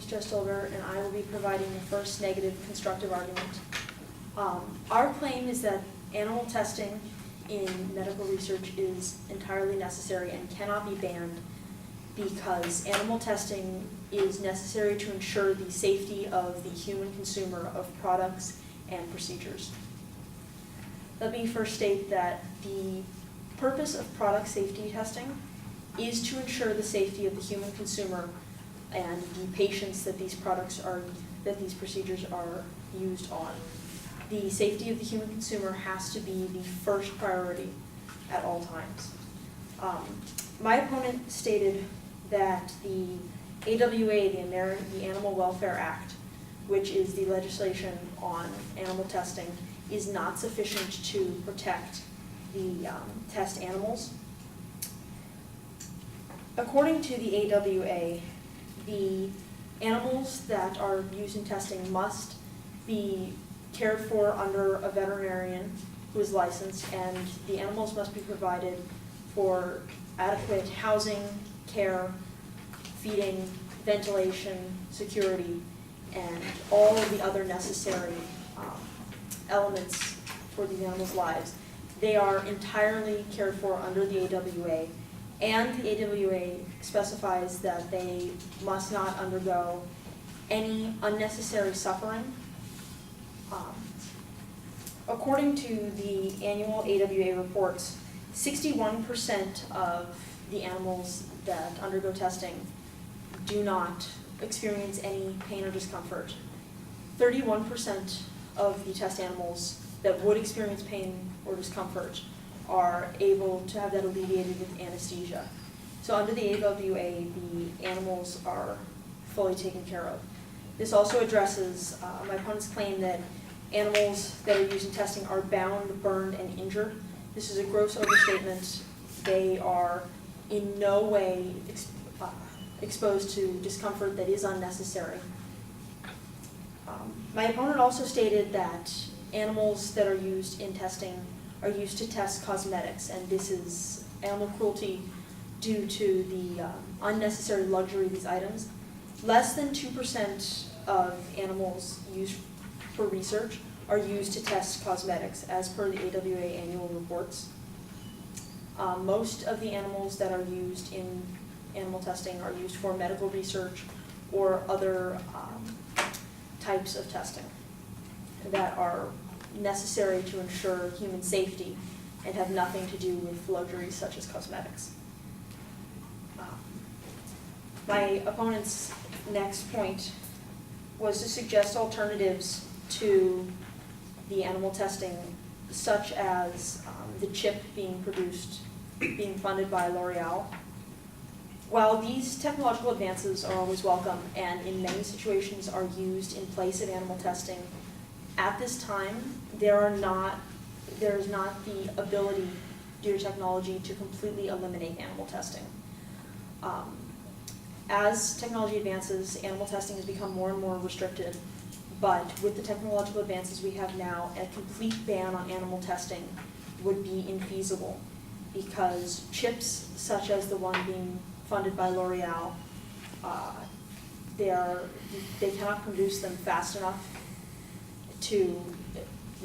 is Joe Stolber, and I will be providing the first negative constructive argument. Our claim is that animal testing in medical research is entirely necessary and cannot be banned because animal testing is necessary to ensure the safety of the human consumer of products and procedures. Let me first state that the purpose of product safety testing is to ensure the safety of the human consumer and the patients that these procedures are used on. The safety of the human consumer has to be the first priority at all times. My opponent stated that the AWA, the Animal Welfare Act, which is the legislation on animal testing, is not sufficient to protect the test animals. According to the AWA, the animals that are used in testing must be cared for under a veterinarian who is licensed, and the animals must be provided for adequate housing, care, feeding, ventilation, security, and all of the other necessary elements for the animals' lives. They are entirely cared for under the AWA, and the AWA specifies that they must not undergo any unnecessary suffering. According to the annual AWA reports, 61% of the animals that undergo testing do not experience any pain or discomfort. 31% of the test animals that would experience pain or discomfort are able to have that alleviated with anesthesia. So under the AWA, the animals are fully taken care of. This also addresses my opponent's claim that animals that are used in testing are bound, burned, and injured. This is a gross overstatement. They are in no way exposed to discomfort that is unnecessary. My opponent also stated that animals that are used in testing are used to test cosmetics, and this is animal cruelty due to the unnecessary luxury of these items. Less than 2% of animals used for research are used to test cosmetics, as per the AWA annual reports. Most of the animals that are used in animal testing are used for medical research or other types of testing that are necessary to ensure human safety and have nothing to do with luxuries such as cosmetics. My opponent's next point was to suggest alternatives to the animal testing, such as the chip being funded by L'Oreal. While these technological advances are always welcome and in many situations are used in place of animal testing, at this time there is not the ability due to technology to completely eliminate animal testing. As technology advances, animal testing has become more and more restricted, but with the technological advances we have now, a complete ban on animal testing would be infeasible because chips such as the one being funded by L'Oreal, they cannot produce them fast enough to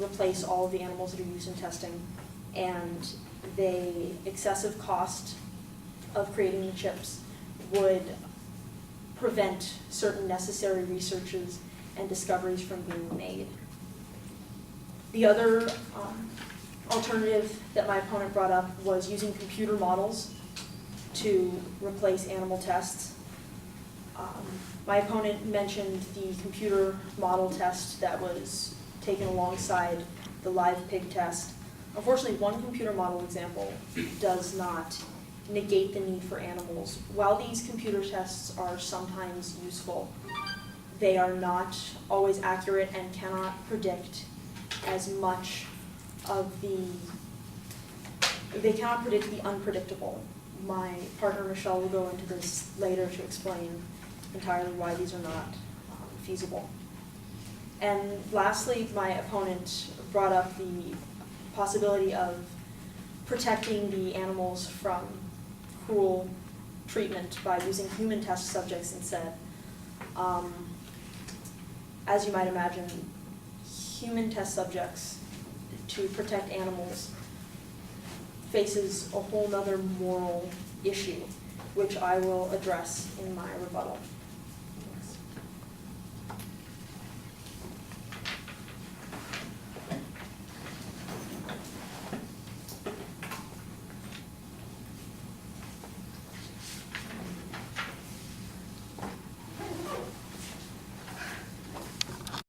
replace all of the animals that are used in testing, and the excessive cost of creating the chips would prevent certain necessary researches and discoveries from being made. The other alternative that my opponent brought up was using computer models to replace animal tests. My opponent mentioned the computer model test that was taken alongside the live pig test. Unfortunately, one computer model example does not negate the need for animals. While these computer tests are sometimes useful, they are not always accurate and cannot predict as much of they cannot predict the unpredictable. My partner Michelle will go into this later to explain entirely why these are not feasible. And lastly, my opponent brought up the possibility of protecting the animals from cruel treatment by using human test subjects instead. As you might imagine, human test subjects to protect animals faces a whole nother moral issue, which I will address in my rebuttal.